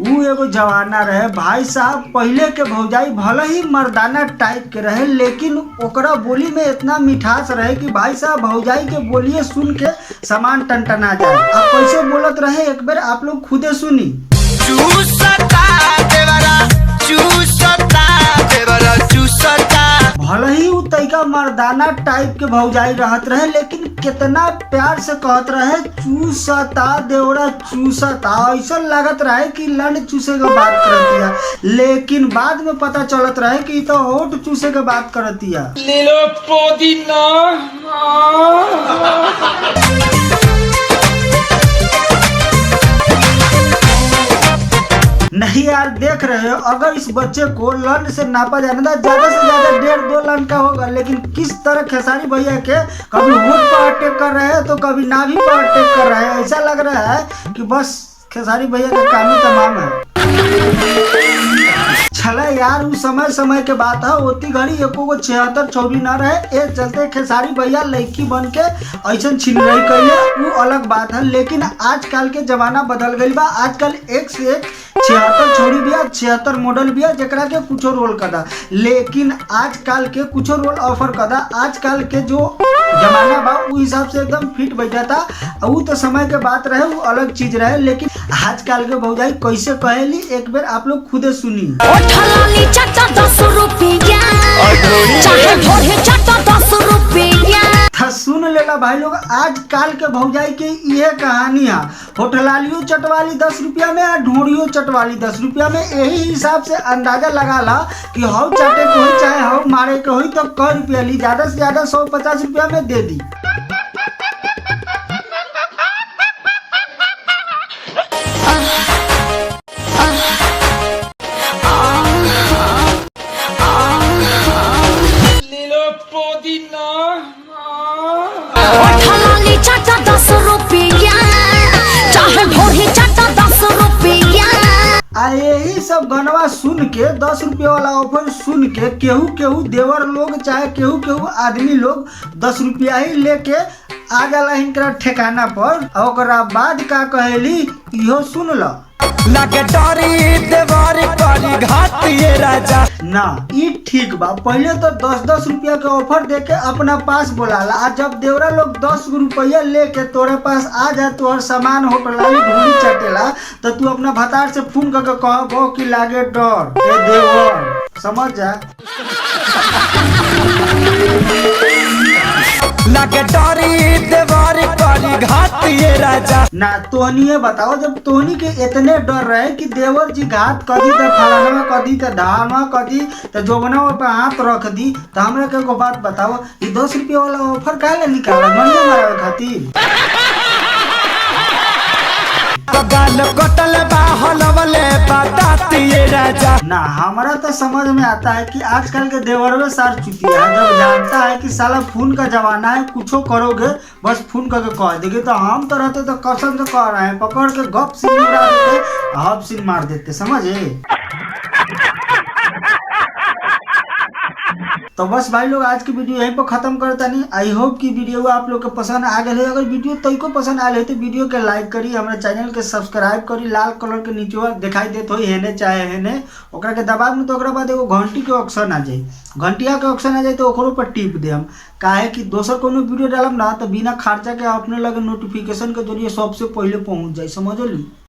ऊ एगो जमाना रहे भाई साहब, पहले के भौजाई भले ही मर्दाना टाइप के रहे लेकिन ओकरा बोली में इतना मिठास रहे कि भाई साहब भौजाई के बोलिए सुन के सामान टनटना जाए। अब कैसे बोलत रहे एक बार आप लोग खुदे सुनी। भले ही उ तैका मर्दाना टाइप के भौजाई रहत रहे लेकिन कितना प्यार से कहत रहे चूसता देवरा चूसता, ऐसा लागत रहे कि लंड चूसे के बात करतिया, लेकिन बाद में पता चलत रहे कि तो होठ चूसे के बात करतिया। ले लो पुदीना। नहीं यार, देख रहे हो अगर इस बच्चे को लंड से नापा जाने था ज्यादा से ज्यादा 1.5-2 लंड का होगा, लेकिन किस तरह खेसारी भैया के कभी होठ पर अटैक कर रहे हैं तो कभी नाभि पर अटैक कर रहे हैं। ऐसा लग रहा है कि बस खेसारी भैया का काम ही तमाम है। चला यार, उस समय के बात है, ओती घड़ी एको को 76 छौरी न रहे, ए चलते खेसारी भैया लड़की बन के ऐसा छीन रही कहिए, वो अलग बात है। लेकिन आजकल के जमाना बदल गई बा, आजकल एक से एक 76 छोड़ी बिया, 76 मॉडल बिया जरा के कुछो रोल कदा, लेकिन आजकल के कुछो रोल ऑफर कदा। आजकल के जो जमाना बा उस हिसाब से एकदम फिट बैठा था, वो तो समय के बात रहे, वो अलग चीज रहे। लेकिन आजकल के भौजाई कैसे कहेली एक बार आप लोग खुदे सुनी। सुन लेला भाई लोग, आजकल के भौजाई के ये कहानी है, होटलालियो चटवाली 10 रुपया में और ढोड़ियो चटवाली 10 रुपया में। यही हिसाब से अंदाजा लगा ला कि हव चाटे के हो चाहे हव मारे के हो तो क रुपया ली, ज्यादा से ज्यादा 150 रुपया में दे दी। ले लो पुदीना। यही सब गनवा सुन के 10 रुपया वाला ऑफर सुन के केहू देवर लोग चाहे केहू आदमी लोग 10 रुपया ही लेके आ जाला इनका ठिकाना पर। और बाद का कहेली इहो सुन लो ना, ई ठीक बा। पहले तो 10-10 रुपया के ऑफर देके अपना पास बोलाला, आज जब देवरा लोग 10 रुपया लेके तोरे पास आ जाए तोहर सामान होटलाली ढूंढी चटेला तो तू अपना भतार से फोन करके कहबो कि लागे डर ए देवर, समझ जा। ना तोहनी बताओ, जब तोहनी के इतने डर रहे कि देवर जी घात कदी तो फलाना कदी तो धामा कदी तो जोबना पे हाथ रख दी, तो हमरा के को बात बताओ, ये 10 रुपया वाला ऑफर काहे निकाला गणिया मारे खातिर? ना हमारा तो समझ में आता है कि आजकल के देवरवे सार चुतिया है, जब जानता है कि साला फोन का जमाना है, कुछो करोगे बस फोन करके कह देंगे, तो हम तो रहते तो कसम से कह रहे हैं पकड़ के गप सीन उड़ा देते, हब सीन मार देते, समझे। तो बस भाई लोग आज की वीडियो यहीं पर खत्म करता नहीं। आई होप कि वीडियो आप लोग के पसंद आ गए। अगर वीडियो तइको पसंद आए तो वीडियो के लाइक करी, हमारे चैनल के सब्सक्राइब करी, लाल कलर के नीचे दिखाई देत हो हेने चाहे हेने ओकरा के दबाव में, तो ओकरा बाद एगो घंटी के ऑप्शन आ जाए, घंटिया के ऑप्शन आ जाए तो ओकरो पर टिप दे हम, काहे कि दोसर कोनो वीडियो डालम ना तो बिना खर्चा के अपने लगे नोटिफिकेशन के जरिए सबसे पहले पहुंच जाए, समझ ली।